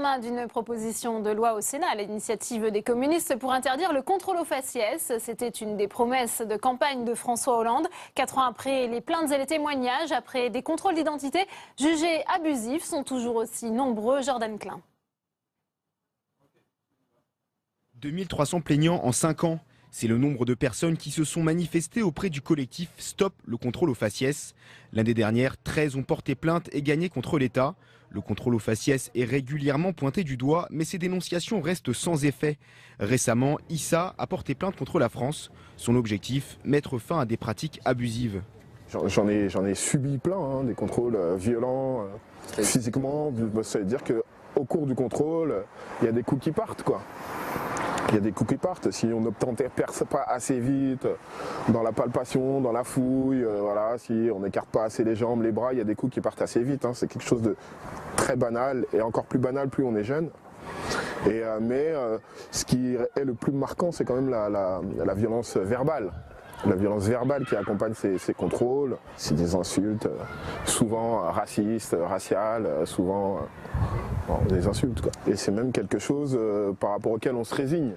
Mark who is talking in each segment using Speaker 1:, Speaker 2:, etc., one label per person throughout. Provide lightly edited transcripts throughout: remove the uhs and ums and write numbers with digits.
Speaker 1: l'examen d'une proposition de loi au Sénat à l'initiative des communistes pour interdire le contrôle aux faciès. C'était une des promesses de campagne de François Hollande. 4 ans après, les plaintes et les témoignages, après des contrôles d'identité jugés abusifs, sont toujours aussi nombreux. Jordan Klein.
Speaker 2: 2300 plaignants en 5 ans. C'est le nombre de personnes qui se sont manifestées auprès du collectif Stop le contrôle aux faciès. L'année dernière, 13 ont porté plainte et gagné contre l'État. Le contrôle aux faciès est régulièrement pointé du doigt, mais ces dénonciations restent sans effet. Récemment, Issa a porté plainte contre la France. Son objectif, mettre fin à des pratiques abusives.
Speaker 3: J'en ai subi plein, des contrôles violents, physiquement. Ça veut dire qu'au cours du contrôle, il y a des coups qui partent, quoi. Il y a des coups qui partent. Si on n'obtempère pas assez vite dans la palpation, dans la fouille, voilà, si on n'écarte pas assez les jambes, les bras, il y a des coups qui partent assez vite. C'est quelque chose de très banal et encore plus banal plus on est jeune. Mais ce qui est le plus marquant, c'est quand même la violence verbale. La violence verbale qui accompagne ces contrôles, c'est des insultes, souvent racistes, raciales, souvent des insultes, quoi. Et c'est même quelque chose par rapport auquel on se résigne.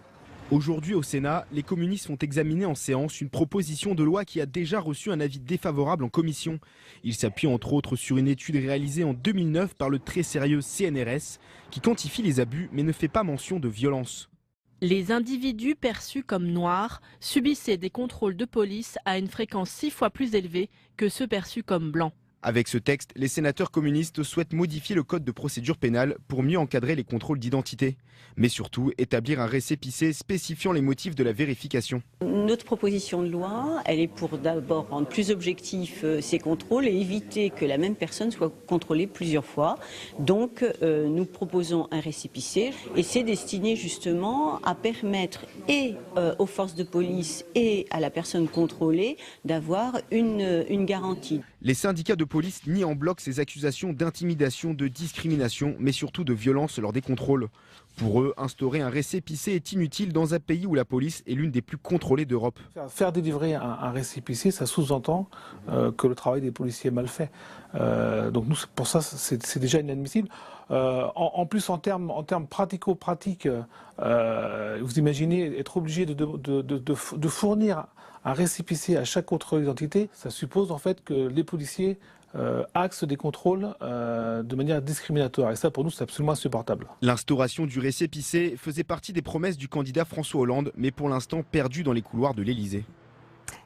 Speaker 2: Aujourd'hui au Sénat, les communistes font examiner en séance une proposition de loi qui a déjà reçu un avis défavorable en commission. Il s'appuie entre autres sur une étude réalisée en 2009 par le très sérieux CNRS qui quantifie les abus mais ne fait pas mention de violence.
Speaker 4: Les individus perçus comme noirs subissaient des contrôles de police à une fréquence 6 fois plus élevée que ceux perçus comme blancs.
Speaker 2: Avec ce texte, les sénateurs communistes souhaitent modifier le code de procédure pénale pour mieux encadrer les contrôles d'identité, mais surtout établir un récépissé spécifiant les motifs de la vérification.
Speaker 5: Notre proposition de loi, elle est pour d'abord rendre plus objectifs ces contrôles et éviter que la même personne soit contrôlée plusieurs fois. Donc nous proposons un récépissé et c'est destiné justement à permettre et aux forces de police et à la personne contrôlée d'avoir une garantie.
Speaker 2: Les syndicats de police nient en bloc ces accusations d'intimidation, de discrimination, mais surtout de violence lors des contrôles. Pour eux, instaurer un récépissé est inutile dans un pays où la police est l'une des plus contrôlées d'Europe.
Speaker 6: Faire délivrer un récépissé, ça sous-entend que le travail des policiers est mal fait. Donc nous, pour ça, c'est déjà inadmissible. En plus, en termes pratico-pratiques, vous imaginez être obligé de fournir un récépissé à chaque contrôle d'identité, ça suppose en fait que les policiers axent des contrôles de manière discriminatoire. Et ça, pour nous, c'est absolument insupportable.
Speaker 2: L'instauration du récépissé faisait partie des promesses du candidat François Hollande, mais pour l'instant perdu dans les couloirs de l'Élysée.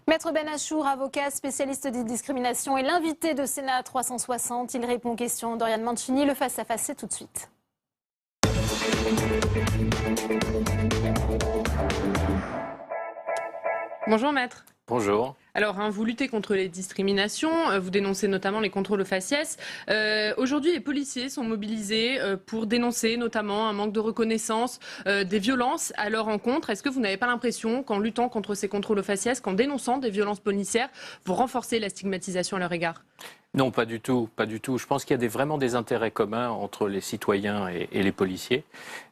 Speaker 1: Maître Ben Achour, avocat spécialiste des discriminations, est l'invité de Sénat 360. Il répond aux questions d'Oriane Mancini. Le face-à-face, c'est tout de suite.
Speaker 7: Bonjour maître.
Speaker 8: Bonjour.
Speaker 7: Alors, vous luttez contre les discriminations, vous dénoncez notamment les contrôles aux faciès. Aujourd'hui, les policiers sont mobilisés pour dénoncer notamment un manque de reconnaissance, des violences à leur encontre. Est-ce que vous n'avez pas l'impression qu'en luttant contre ces contrôles aux faciès, qu'en dénonçant des violences policières, vous renforcez la stigmatisation à leur égard ?
Speaker 8: Non, pas du tout, pas du tout. Je pense qu'il y a vraiment des intérêts communs entre les citoyens et les policiers.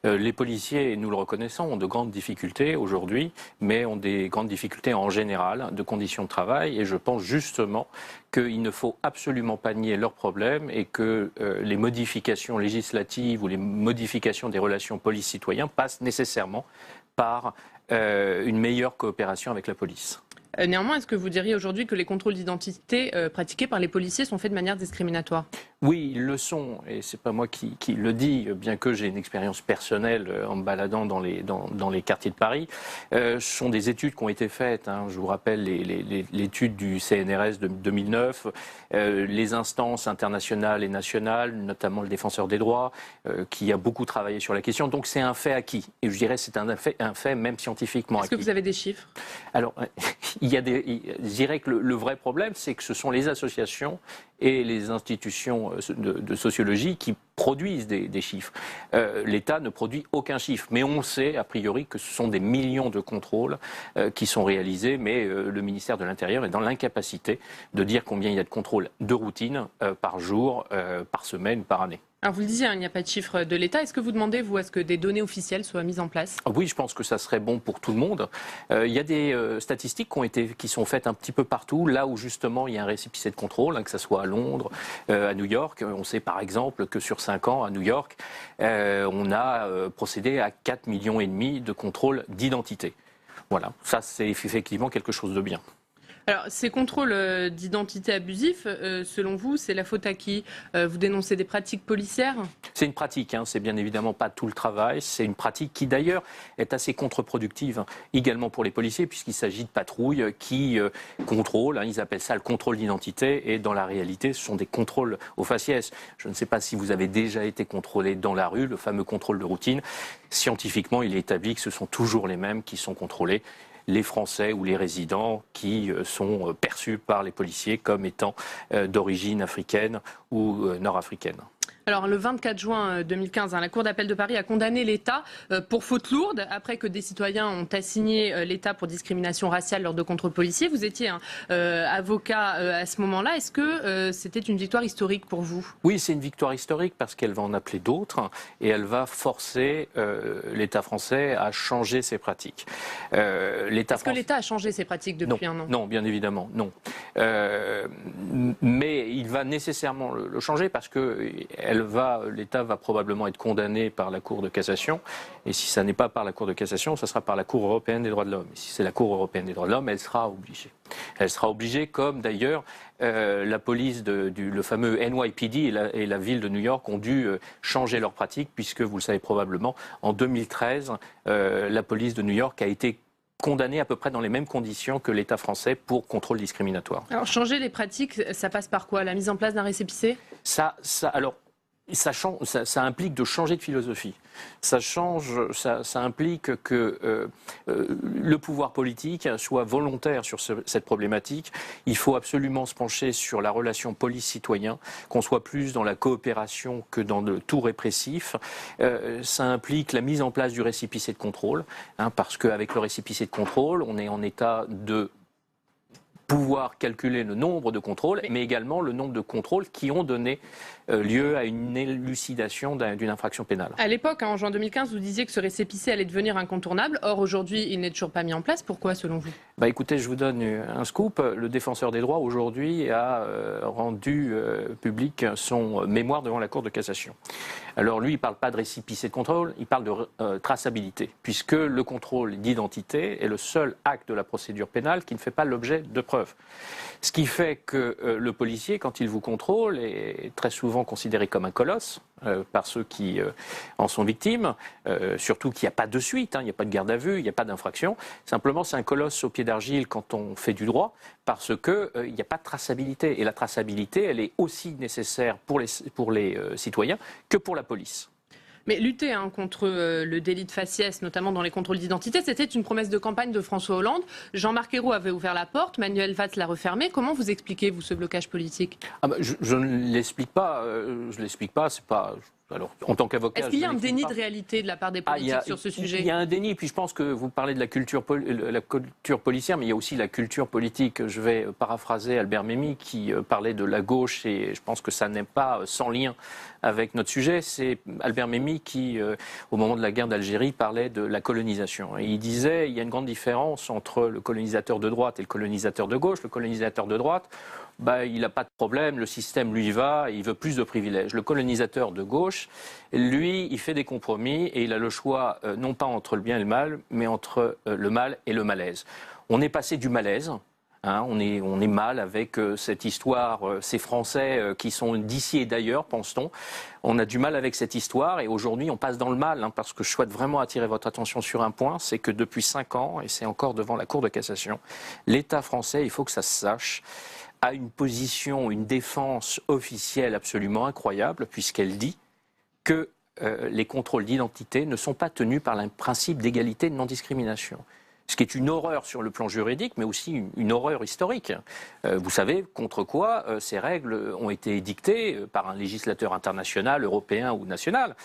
Speaker 8: Les policiers, nous le reconnaissons, ont de grandes difficultés aujourd'hui, mais ont des grandes difficultés en général de conditions de travail. Et je pense justement qu'il ne faut absolument pas nier leurs problèmes et que les modifications législatives ou les modifications des relations police-citoyen passent nécessairement par une meilleure coopération avec la police.
Speaker 7: Néanmoins, est-ce que vous diriez aujourd'hui que les contrôles d'identité pratiqués par les policiers sont faits de manière discriminatoire ?
Speaker 8: Oui, ils le sont, et c'est pas moi qui le dis, bien que j'ai une expérience personnelle en me baladant dans les quartiers de Paris. Ce sont des études qui ont été faites, je vous rappelle l'étude du CNRS de 2009, les instances internationales et nationales, notamment le Défenseur des droits, qui a beaucoup travaillé sur la question. Donc c'est un fait acquis, et je dirais c'est un fait même scientifiquement acquis.
Speaker 7: Est-ce que vous avez des chiffres ?
Speaker 8: Alors, je dirais que le vrai problème, c'est que ce sont les associations et les institutions de sociologie qui produisent des chiffres. L'État ne produit aucun chiffre, mais on sait a priori que ce sont des millions de contrôles qui sont réalisés, mais le ministère de l'Intérieur est dans l'incapacité de dire combien il y a de contrôles de routine par jour, par semaine, par année.
Speaker 7: Alors vous le disiez, il n'y a pas de chiffre de l'État. Est-ce que vous demandez, vous, à ce que des données officielles soient mises en place ?
Speaker 8: Oui, je pense que ça serait bon pour tout le monde. Il y a des statistiques qui sont faites un petit peu partout, là où justement il y a un récépissé de contrôle, que ce soit à Londres, à New York. On sait par exemple que sur 5 5 ans à New York, on a procédé à 4,5 millions de contrôles d'identité. Voilà, ça c'est effectivement quelque chose de bien.
Speaker 7: Alors, ces contrôles d'identité abusifs, selon vous, c'est la faute à qui? Vous dénoncez des pratiques policières?
Speaker 8: C'est une pratique, c'est bien évidemment pas tout le travail. C'est une pratique qui d'ailleurs est assez contre-productive, également pour les policiers, puisqu'il s'agit de patrouilles qui contrôlent, ils appellent ça le contrôle d'identité, et dans la réalité, ce sont des contrôles au faciès. Je ne sais pas si vous avez déjà été contrôlé dans la rue, le fameux contrôle de routine. Scientifiquement, il est établi que ce sont toujours les mêmes qui sont contrôlés, les Français ou les résidents qui sont perçus par les policiers comme étant d'origine africaine ou nord-africaine.
Speaker 7: Alors, le 24 juin 2015, la Cour d'appel de Paris a condamné l'État pour faute lourde, après que des citoyens ont assigné l'État pour discrimination raciale lors de contrôles policiers. Vous étiez avocat à ce moment-là. Est-ce que c'était une victoire historique pour vous?
Speaker 8: Oui, c'est une victoire historique parce qu'elle va en appeler d'autres et elle va forcer l'État français à changer ses pratiques.
Speaker 7: Est-ce que l'État a changé ses pratiques depuis un an?
Speaker 8: Non, bien évidemment, non. Mais il va nécessairement le changer parce que l'État va probablement être condamné par la Cour de cassation. Et si ça n'est pas par la Cour de cassation, ça sera par la Cour européenne des droits de l'homme. Et si c'est la Cour européenne des droits de l'homme, elle sera obligée. Elle sera obligée, comme d'ailleurs la police, le fameux NYPD et la ville de New York ont dû changer leurs pratiques, puisque, vous le savez probablement, en 2013, la police de New York a été condamné à peu près dans les mêmes conditions que l'État français pour contrôle discriminatoire.
Speaker 7: Alors, changer les pratiques, ça passe par quoi? La mise en place d'un récépissé? Ça implique de changer de philosophie. Ça implique que le pouvoir politique soit volontaire sur cette problématique. Il faut absolument se pencher sur la relation police-citoyen, qu'on soit plus dans la coopération que dans le tout répressif. Ça implique la mise en place du récépissé de contrôle, parce qu'avec le récépissé de contrôle, on est en état de pouvoir calculer le nombre de contrôles, mais également le nombre de contrôles qui ont donné lieu à une élucidation d'une infraction pénale. À l'époque, en juin 2015, vous disiez que ce récépissé allait devenir incontournable. Or, aujourd'hui, il n'est toujours pas mis en place. Pourquoi, selon vous?
Speaker 8: Écoutez, je vous donne un scoop. Le défenseur des droits, aujourd'hui, a rendu public son mémoire devant la Cour de cassation. Alors, lui, il ne parle pas de récépissé de contrôle, il parle de traçabilité, puisque le contrôle d'identité est le seul acte de la procédure pénale qui ne fait pas l'objet de preuves. Ce qui fait que le policier, quand il vous contrôle, est très souvent considéré comme un colosse par ceux qui en sont victimes, surtout qu'il n'y a pas de suite, il n'y a pas de garde à vue, il n'y a pas d'infraction. Simplement, c'est un colosse au pied d'argile quand on fait du droit, parce qu'il n'y a pas de traçabilité. Et la traçabilité, elle est aussi nécessaire pour les citoyens que pour la police.
Speaker 7: Mais lutter contre le délit de faciès, notamment dans les contrôles d'identité, c'était une promesse de campagne de François Hollande. Jean-Marc Ayrault avait ouvert la porte, Manuel Valls l'a refermée. Comment vous expliquez, vous, ce blocage politique?
Speaker 8: Je ne l'explique pas. C'est pas. Alors, en tant qu'avocat,
Speaker 7: est-ce qu'il y a un déni de réalité de la part des politiques sur ce sujet?
Speaker 8: Il y a un déni, puis je pense que vous parlez de la culture policière, mais il y a aussi la culture politique. Je vais paraphraser Albert Memmi qui parlait de la gauche, et je pense que ça n'est pas sans lien avec notre sujet. C'est Albert Memmi qui, au moment de la guerre d'Algérie, parlait de la colonisation. Et il disait il y a une grande différence entre le colonisateur de droite et le colonisateur de gauche. Le colonisateur de droite, il n'a pas de problème, le système lui va, il veut plus de privilèges. Le colonisateur de gauche, lui, il fait des compromis et il a le choix non pas entre le bien et le mal, mais entre le mal et le malaise. On est passé du malaise. On est mal avec cette histoire, ces Français qui sont d'ici et d'ailleurs, pense-t-on. On a du mal avec cette histoire et aujourd'hui on passe dans le mal, parce que je souhaite vraiment attirer votre attention sur un point, c'est que depuis 5 ans, et c'est encore devant la Cour de cassation, l'État français, il faut que ça se sache, a une position, une défense officielle absolument incroyable, puisqu'elle dit que les contrôles d'identité ne sont pas tenus par le principe d'égalité et de non-discrimination. Ce qui est une horreur sur le plan juridique, mais aussi une horreur historique. Vous savez contre quoi ces règles ont été édictées par un législateur international, européen ou national.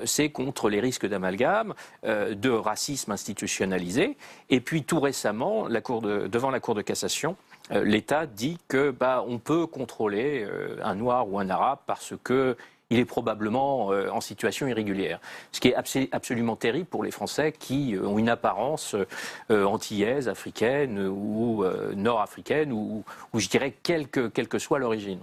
Speaker 8: C'est contre les risques d'amalgame, de racisme institutionnalisé. Et puis tout récemment, devant la Cour de cassation, l'État dit que on peut contrôler un noir ou un arabe parce que il est probablement en situation irrégulière. Ce qui est absolument terrible pour les Français qui ont une apparence antillaise, africaine ou nord-africaine, ou je dirais quelle que soit l'origine.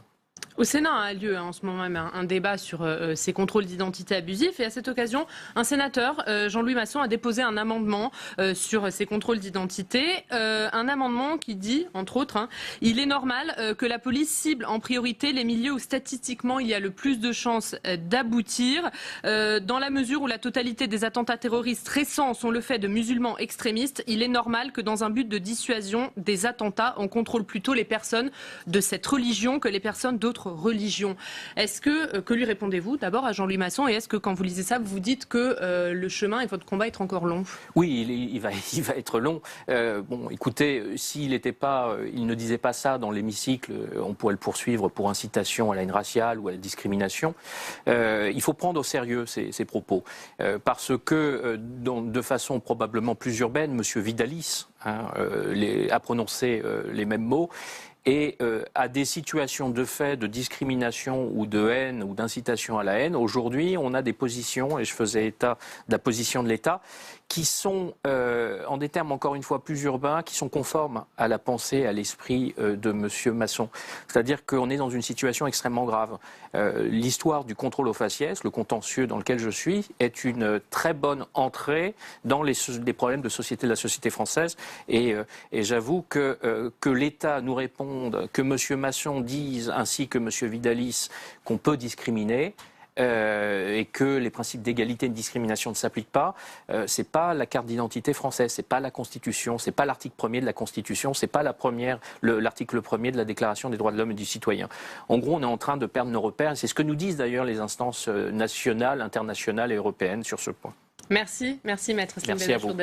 Speaker 7: Au Sénat a lieu en ce moment même un débat sur ces contrôles d'identité abusifs. Et à cette occasion, un sénateur, Jean-Louis Masson, a déposé un amendement sur ces contrôles d'identité. Un amendement qui dit, entre autres, il est normal que la police cible en priorité les milieux où statistiquement il y a le plus de chances d'aboutir. Dans la mesure où la totalité des attentats terroristes récents sont le fait de musulmans extrémistes, il est normal que dans un but de dissuasion des attentats, on contrôle plutôt les personnes de cette religion que les personnes d'autres religion. Est-ce que lui répondez-vous d'abord à Jean-Louis Masson, et est-ce que quand vous lisez ça, vous vous dites que le chemin et votre combat est encore long?
Speaker 8: Oui, il va être long. Bon, écoutez, s'il il ne disait pas ça dans l'hémicycle, on pourrait le poursuivre pour incitation à la haine raciale ou à la discrimination. Il faut prendre au sérieux ces propos, parce que de façon probablement plus urbaine, M. Vidalis a prononcé les mêmes mots. Et à des situations de fait, de discrimination ou de haine ou d'incitation à la haine, aujourd'hui, on a des positions, et je faisais état de la position de l'État, qui sont, en des termes encore une fois plus urbains, qui sont conformes à la pensée, à l'esprit de M. Masson. C'est-à-dire qu'on est dans une situation extrêmement grave. L'histoire du contrôle aux faciès, le contentieux dans lequel je suis, est une très bonne entrée dans les problèmes de société de la société française. Et j'avoue que l'État nous réponde, que M. Masson dise, ainsi que M. Vidalis, qu'on peut discriminer, et que les principes d'égalité et de discrimination ne s'appliquent pas, c'est pas la carte d'identité française, c'est pas la Constitution, c'est pas l'article 1er de la Constitution, c'est pas l'article 1er de la Déclaration des droits de l'homme et du citoyen. En gros, on est en train de perdre nos repères, et c'est ce que nous disent d'ailleurs les instances nationales, internationales et européennes sur ce point.
Speaker 7: Merci, maître.
Speaker 8: Merci à vous.